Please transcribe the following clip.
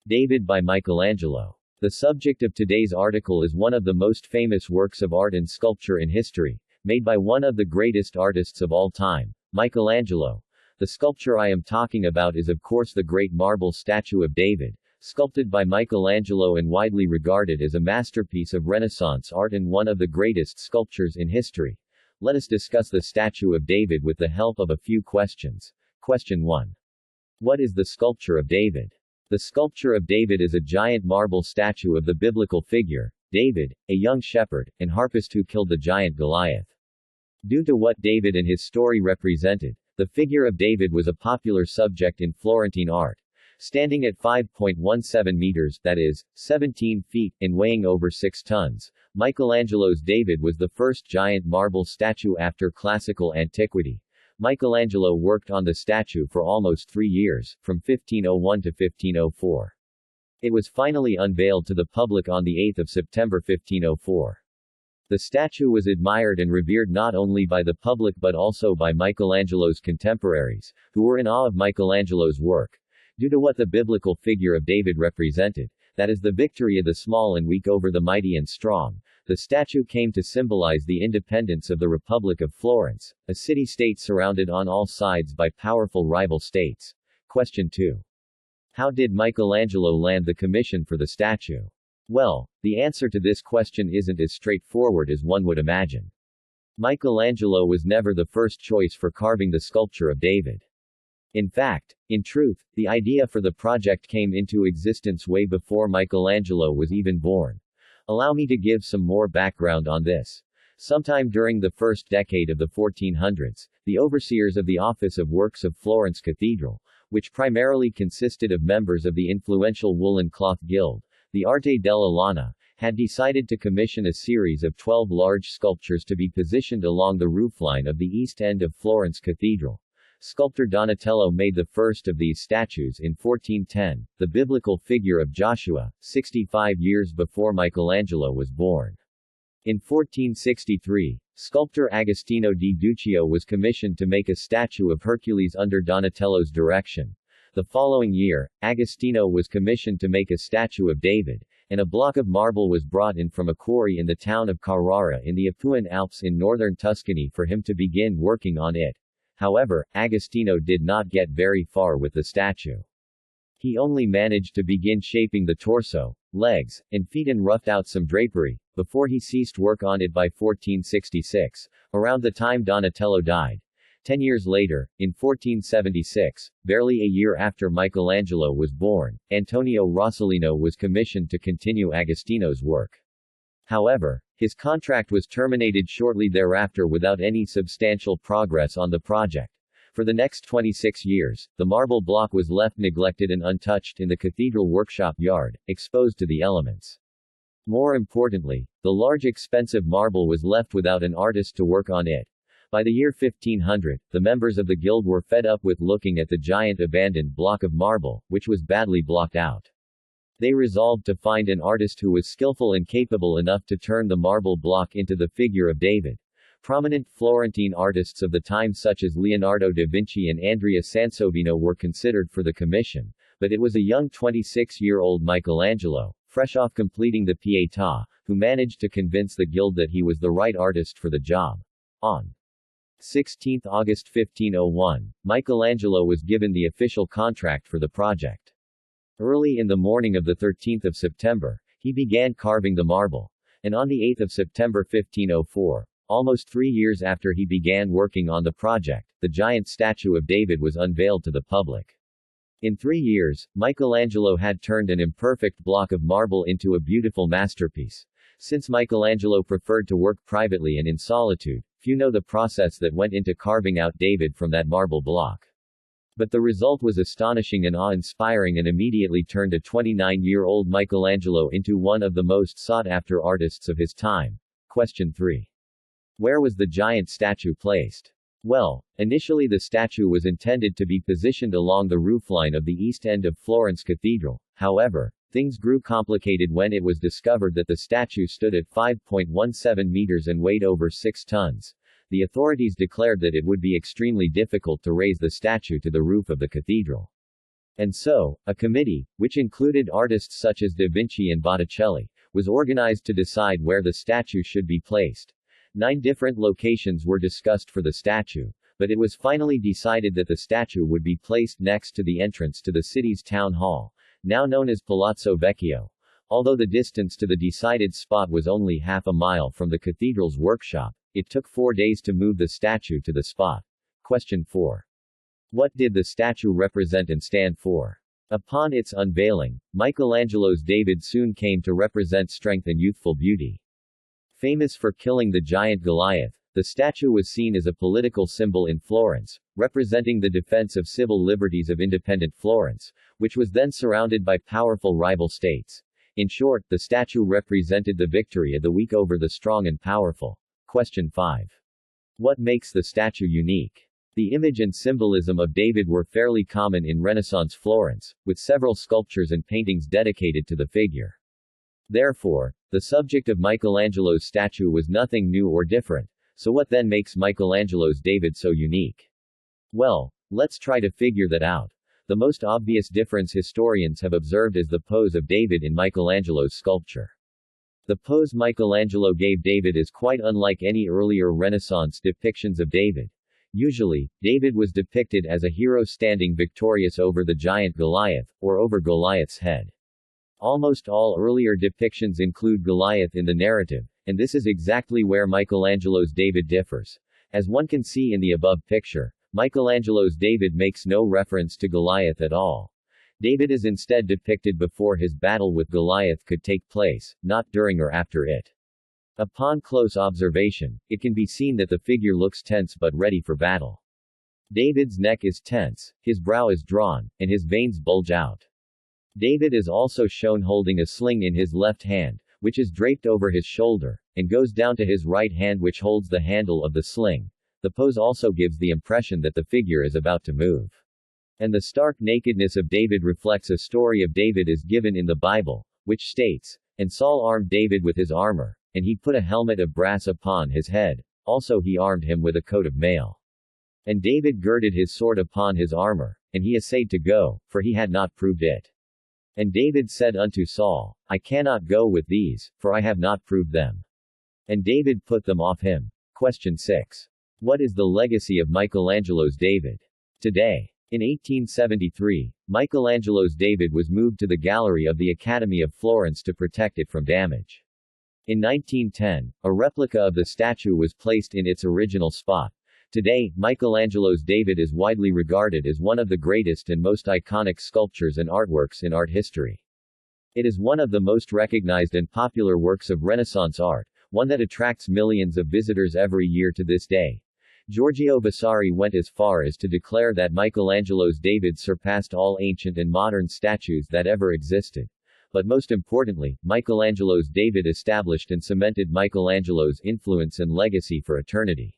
David by Michelangelo. The subject of today's article is one of the most famous works of art and sculpture in history, made by one of the greatest artists of all time, Michelangelo. The sculpture I am talking about is of course the great marble statue of David, sculpted by Michelangelo and widely regarded as a masterpiece of Renaissance art and one of the greatest sculptures in history. Let us discuss the statue of David with the help of a few questions. Question 1. What is the sculpture of David? The sculpture of David is a giant marble statue of the biblical figure, David, a young shepherd, and harpist who killed the giant Goliath. Due to what David and his story represented, the figure of David was a popular subject in Florentine art. Standing at 5.17 meters, that is, 17 feet, and weighing over 6 tons, Michelangelo's David was the first giant marble statue after classical antiquity. Michelangelo worked on the statue for almost 3 years, from 1501 to 1504. It was finally unveiled to the public on 8 September 1504. The statue was admired and revered not only by the public but also by Michelangelo's contemporaries, who were in awe of Michelangelo's work. Due to what the biblical figure of David represented, that is the victory of the small and weak over the mighty and strong, the statue came to symbolize the independence of the Republic of Florence, a city-state surrounded on all sides by powerful rival states. Question 2. How did Michelangelo land the commission for the statue? Well, the answer to this question isn't as straightforward as one would imagine. Michelangelo was never the first choice for carving the sculpture of David. In fact, in truth, the idea for the project came into existence way before Michelangelo was even born. Allow me to give some more background on this. Sometime during the first decade of the 1400s, the overseers of the Office of Works of Florence Cathedral, which primarily consisted of members of the influential woolen cloth guild, the Arte della Lana, had decided to commission a series of 12 large sculptures to be positioned along the roofline of the east end of Florence Cathedral. Sculptor Donatello made the first of these statues in 1410, the biblical figure of Joshua, 65 years before Michelangelo was born. In 1463, sculptor Agostino di Duccio was commissioned to make a statue of Hercules under Donatello's direction. The following year, Agostino was commissioned to make a statue of David, and a block of marble was brought in from a quarry in the town of Carrara in the Apuan Alps in northern Tuscany for him to begin working on it. However, Agostino did not get very far with the statue. He only managed to begin shaping the torso, legs, and feet and roughed out some drapery, before he ceased work on it by 1466, around the time Donatello died. 10 years later, in 1476, barely a year after Michelangelo was born, Antonio Rossellino was commissioned to continue Agostino's work. However, his contract was terminated shortly thereafter without any substantial progress on the project. For the next 26 years, the marble block was left neglected and untouched in the cathedral workshop yard, exposed to the elements. More importantly, the large expensive marble was left without an artist to work on it. By the year 1500, the members of the guild were fed up with looking at the giant abandoned block of marble, which was badly blocked out. They resolved to find an artist who was skillful and capable enough to turn the marble block into the figure of David. Prominent Florentine artists of the time such as Leonardo da Vinci and Andrea Sansovino were considered for the commission, but it was a young 26-year-old Michelangelo, fresh off completing the Pietà, who managed to convince the guild that he was the right artist for the job. On 16 August 1501, Michelangelo was given the official contract for the project. Early in the morning of 13 September, he began carving the marble. And on 8 September 1504, almost 3 years after he began working on the project, the giant statue of David was unveiled to the public. In 3 years, Michelangelo had turned an imperfect block of marble into a beautiful masterpiece. Since Michelangelo preferred to work privately and in solitude, few know the process that went into carving out David from that marble block. But the result was astonishing and awe-inspiring and immediately turned a 29-year-old Michelangelo into one of the most sought-after artists of his time. Question 3. Where was the giant statue placed? Well, initially the statue was intended to be positioned along the roofline of the east end of Florence Cathedral. However, things grew complicated when it was discovered that the statue stood at 5.17 meters and weighed over 6 tons. The authorities declared that it would be extremely difficult to raise the statue to the roof of the cathedral. And so, a committee, which included artists such as Da Vinci and Botticelli, was organized to decide where the statue should be placed. 9 different locations were discussed for the statue, but it was finally decided that the statue would be placed next to the entrance to the city's town hall, now known as Palazzo Vecchio, although the distance to the decided spot was only half a mile from the cathedral's workshop. It took 4 days to move the statue to the spot. Question 4. What did the statue represent and stand for? Upon its unveiling, Michelangelo's David soon came to represent strength and youthful beauty. Famous for killing the giant Goliath, the statue was seen as a political symbol in Florence, representing the defense of civil liberties of independent Florence, which was then surrounded by powerful rival states. In short, the statue represented the victory of the weak over the strong and powerful. Question 5. What makes the statue unique? The image and symbolism of David were fairly common in Renaissance Florence, with several sculptures and paintings dedicated to the figure. Therefore, the subject of Michelangelo's statue was nothing new or different. So what then makes Michelangelo's David so unique? Well, let's try to figure that out. The most obvious difference historians have observed is the pose of David in Michelangelo's sculpture. The pose Michelangelo gave David is quite unlike any earlier Renaissance depictions of David. Usually, David was depicted as a hero standing victorious over the giant Goliath, or over Goliath's head. Almost all earlier depictions include Goliath in the narrative, and this is exactly where Michelangelo's David differs. As one can see in the above picture, Michelangelo's David makes no reference to Goliath at all. David is instead depicted before his battle with Goliath could take place, not during or after it. Upon close observation, it can be seen that the figure looks tense but ready for battle. David's neck is tense, his brow is drawn, and his veins bulge out. David is also shown holding a sling in his left hand, which is draped over his shoulder, and goes down to his right hand which holds the handle of the sling. The pose also gives the impression that the figure is about to move. And the stark nakedness of David reflects a story of David is given in the Bible, which states, "And Saul armed David with his armor, and he put a helmet of brass upon his head, also he armed him with a coat of mail. And David girded his sword upon his armor, and he essayed to go, for he had not proved it. And David said unto Saul, I cannot go with these, for I have not proved them. And David put them off him." Question 6. What is the legacy of Michelangelo's David? Today. In 1873, Michelangelo's David was moved to the gallery of the Academy of Florence to protect it from damage. In 1910, a replica of the statue was placed in its original spot. Today, Michelangelo's David is widely regarded as one of the greatest and most iconic sculptures and artworks in art history. It is one of the most recognized and popular works of Renaissance art, one that attracts millions of visitors every year to this day. Giorgio Vasari went as far as to declare that Michelangelo's David surpassed all ancient and modern statues that ever existed. But most importantly, Michelangelo's David established and cemented Michelangelo's influence and legacy for eternity.